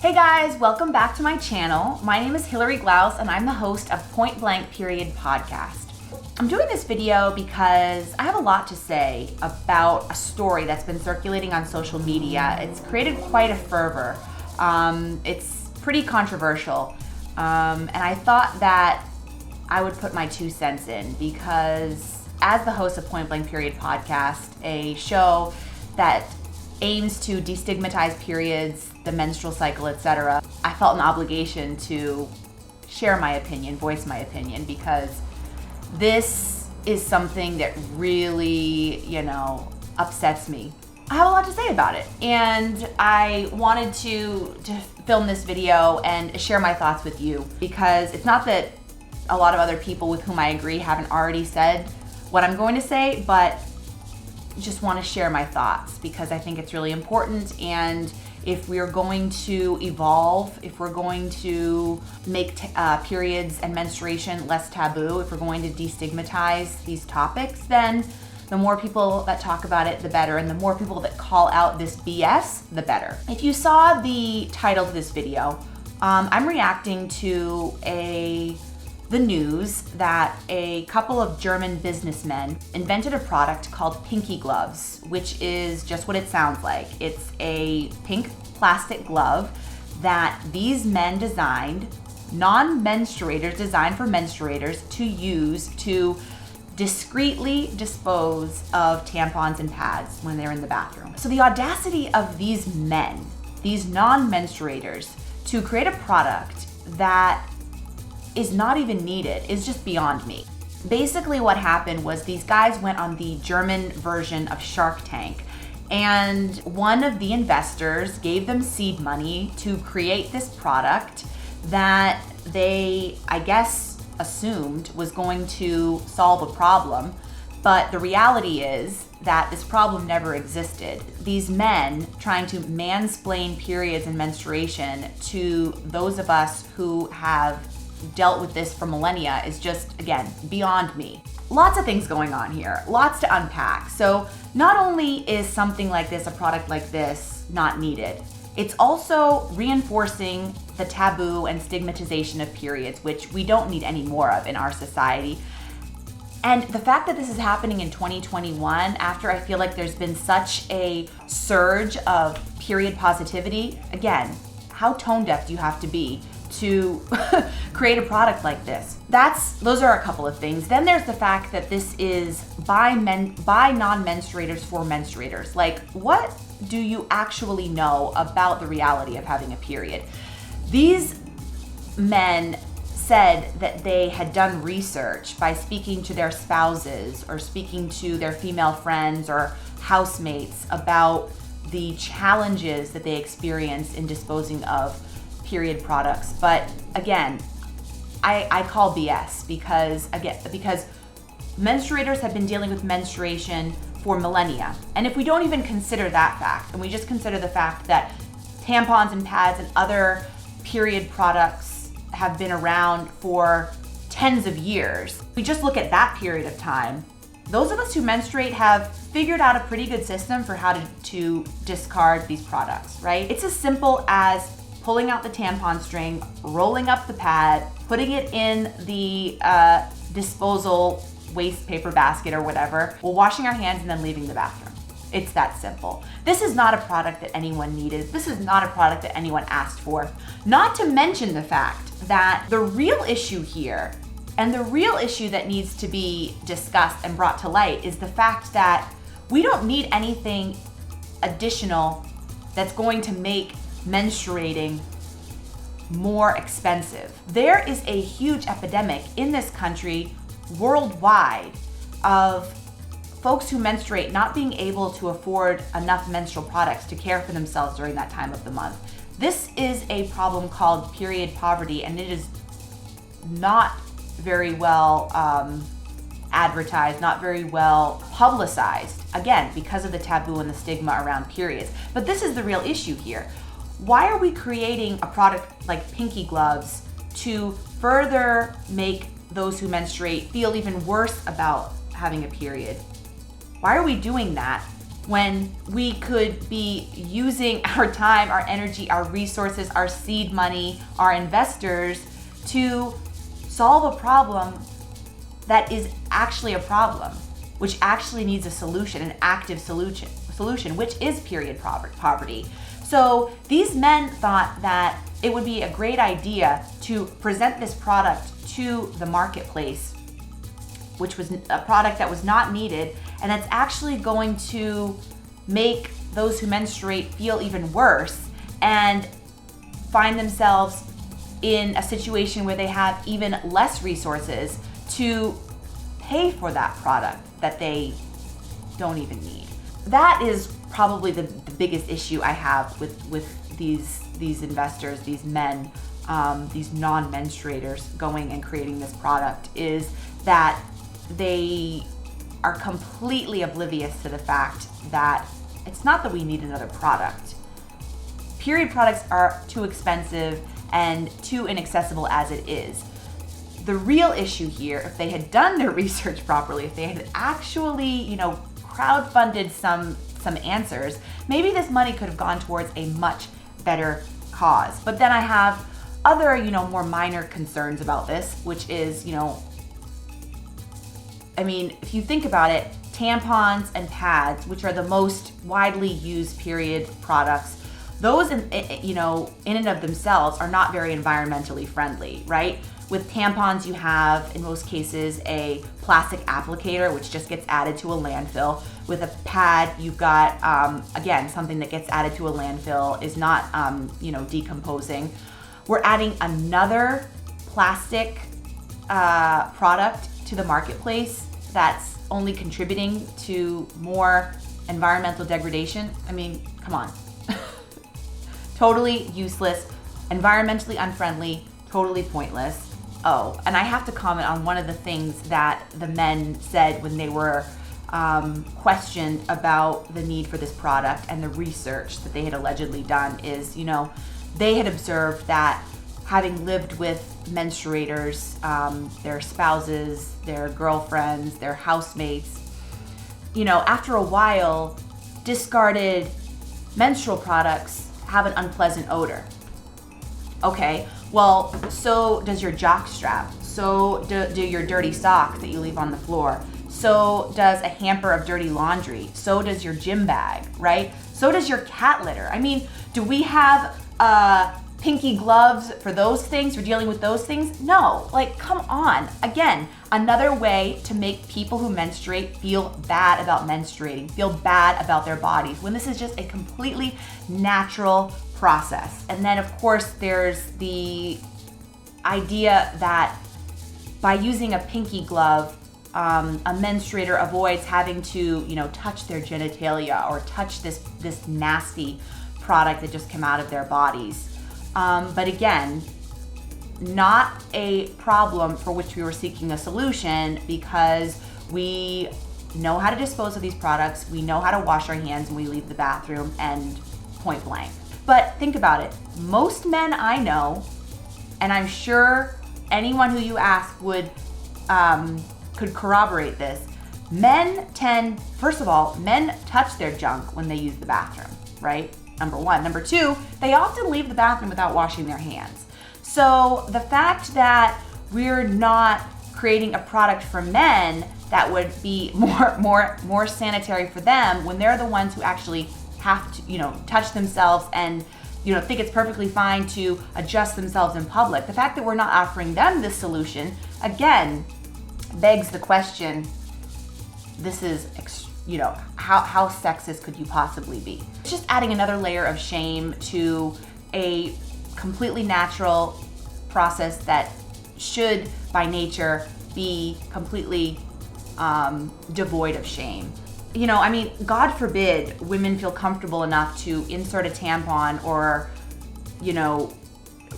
Hey guys, welcome back to my channel. My name is Hillary Glaus and I'm the host of Point Blank Period podcast. I'm doing this video because I have a lot to say about a story that's been circulating on social media. It's created quite a fervor. It's pretty controversial. And I thought that I would put my 2 cents in because as the host of Point Blank Period podcast, a show that aims to destigmatize periods, the menstrual cycle, etc., I felt an obligation to share my opinion, voice my opinion, because this is something that really, upsets me. I have a lot to say about it, and I wanted to film this video and share my thoughts with you, because it's not that a lot of other people with whom I agree haven't already said what I'm going to say, but just want to share my thoughts because I think it's really important. And if we're going to evolve, if we're going to make periods and menstruation less taboo, if we're going to destigmatize these topics, then the more people that talk about it, the better. And the more people that call out this BS, the better. If you saw the title of this video, I'm reacting to the news that a couple of German businessmen invented a product called pinky gloves, which is just what it sounds like. It's a pink plastic glove that these men designed, non-menstruators, designed for menstruators to use to discreetly dispose of tampons and pads when they're in the bathroom. So the audacity of these men, these non-menstruators, to create a product that is not even needed is just beyond me. Basically what happened was these guys went on the German version of Shark Tank, and one of the investors gave them seed money to create this product that they, I guess, assumed was going to solve a problem. But the reality is that this problem never existed. These men trying to mansplain periods and menstruation to those of us who have dealt with this for millennia is just, again, beyond me. Lots of things going on here, lots to unpack. So not only is something like this, a product like this, not needed, it's also reinforcing the taboo and stigmatization of periods, which we don't need any more of in our society. And the fact that this is happening in 2021, after I feel like there's been such a surge of period positivity, again, how tone deaf do you have to be to create a product like this? Those are a couple of things. Then there's the fact that this is by non-menstruators for menstruators. Like, what do you actually know about the reality of having a period? These men said that they had done research by speaking to their spouses or speaking to their female friends or housemates about the challenges that they experience in disposing of period products. But again, I call BS because menstruators have been dealing with menstruation for millennia. And if we don't even consider that fact, and we just consider the fact that tampons and pads and other period products have been around for tens of years, we just look at that period of time, those of us who menstruate have figured out a pretty good system for how to discard these products, right? It's as simple as pulling out the tampon string, rolling up the pad, putting it in the disposal waste paper basket or whatever, while washing our hands and then leaving the bathroom. It's that simple. This is not a product that anyone needed. This is not a product that anyone asked for. Not to mention the fact that the real issue here, and the real issue that needs to be discussed and brought to light, is the fact that we don't need anything additional that's going to make menstruating more expensive. There is a huge epidemic in this country worldwide of folks who menstruate not being able to afford enough menstrual products to care for themselves during that time of the month. This is a problem called period poverty, and it is not very well advertised, not very well publicized, again, because of the taboo and the stigma around periods. But this is the real issue here. Why are we creating a product like pinky gloves to further make those who menstruate feel even worse about having a period? Why are we doing that when we could be using our time, our energy, our resources, our seed money, our investors to solve a problem that is actually a problem, which actually needs a solution, an active solution, which is period poverty. So these men thought that it would be a great idea to present this product to the marketplace, which was a product that was not needed, and that's actually going to make those who menstruate feel even worse and find themselves in a situation where they have even less resources to pay for that product that they don't even need. That is probably the biggest issue I have with these investors, these men, these non-menstruators going and creating this product, is that they are completely oblivious to the fact that it's not that we need another product. Period products are too expensive and too inaccessible as it is. The real issue here, if they had done their research properly, if they had actually, crowdfunded some answers, maybe this money could have gone towards a much better cause. But then I have other, more minor concerns about this, which is, if you think about it, tampons and pads, which are the most widely used period products, those in and of themselves are not very environmentally friendly, right? With tampons, you have, in most cases, a plastic applicator, which just gets added to a landfill. With a pad, you've got, again, something that gets added to a landfill, is not, decomposing. We're adding another plastic product to the marketplace that's only contributing to more environmental degradation. Come on. Totally useless, environmentally unfriendly, totally pointless. Oh, and I have to comment on one of the things that the men said when they were questioned about the need for this product and the research that they had allegedly done is, they had observed that having lived with menstruators, their spouses, their girlfriends, their housemates, after a while, discarded menstrual products have an unpleasant odor. Okay, well, so does your jock strap. So do your dirty socks that you leave on the floor. So does a hamper of dirty laundry. So does your gym bag, right? So does your cat litter. Do we have pinky gloves for those things, for dealing with those things? No, come on. Again, another way to make people who menstruate feel bad about menstruating, feel bad about their bodies, when this is just a completely natural process. And then, of course, there's the idea that by using a pinky glove, a menstruator avoids having to, touch their genitalia or touch this nasty product that just came out of their bodies. But again, not a problem for which we were seeking a solution, because we know how to dispose of these products, we know how to wash our hands when we leave the bathroom, and point blank. But think about it. Most men I know, and I'm sure anyone who you ask could corroborate this, men touch their junk when they use the bathroom, right? Number one. Number two, they often leave the bathroom without washing their hands. So the fact that we're not creating a product for men that would be more sanitary for them, when they're the ones who actually have to, touch themselves and, think it's perfectly fine to adjust themselves in public. The fact that we're not offering them this solution, again, begs the question, this is, how sexist could you possibly be? It's just adding another layer of shame to a completely natural process that should, by nature, be completely devoid of shame. God forbid women feel comfortable enough to insert a tampon or,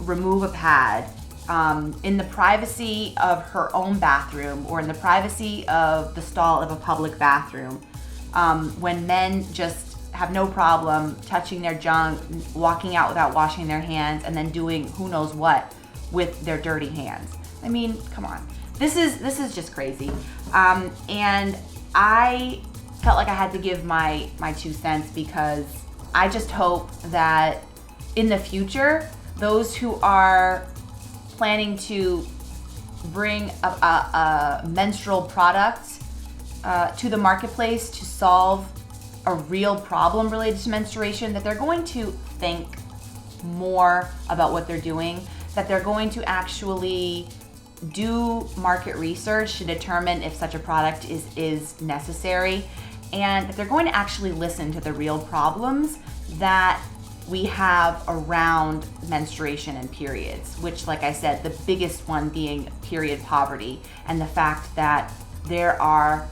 remove a pad in the privacy of her own bathroom or in the privacy of the stall of a public bathroom, when men just have no problem touching their junk, walking out without washing their hands, and then doing who knows what with their dirty hands. Come on. This is just crazy. And I felt like I had to give my 2 cents, because I just hope that in the future, those who are planning to bring a menstrual product to the marketplace to solve a real problem related to menstruation, that they're going to think more about what they're doing, that they're going to actually do market research to determine if such a product is necessary, and that they're going to actually listen to the real problems that we have around menstruation and periods, which, like I said, the biggest one being period poverty, and the fact that there are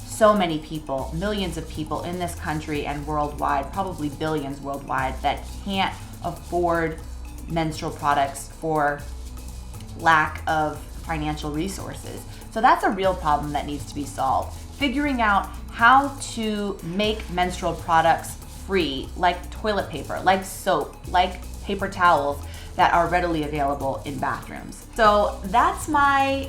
so many people, millions of people in this country and worldwide, probably billions worldwide, that can't afford menstrual products for lack of financial resources. So that's a real problem that needs to be solved. Figuring out how to make menstrual products free, like toilet paper, like soap, like paper towels, that are readily available in bathrooms. So that's my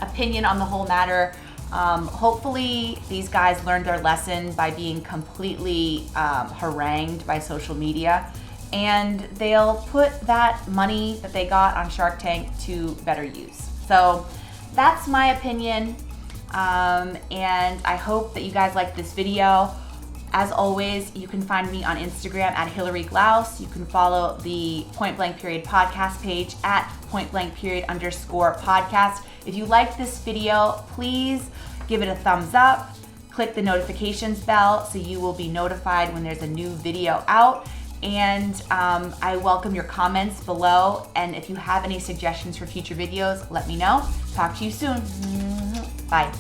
opinion on the whole matter. Hopefully these guys learned their lesson by being completely harangued by social media, and they'll put that money that they got on Shark Tank to better use. So that's my opinion, and I hope that you guys liked this video. As always, you can find me on Instagram at Hillary Glaus. You can follow the Point Blank Period podcast page at _podcast. If you like this video, please give it a thumbs up. Click the notifications bell so you will be notified when there's a new video out. And I welcome your comments below. And if you have any suggestions for future videos, let me know. Talk to you soon. Bye.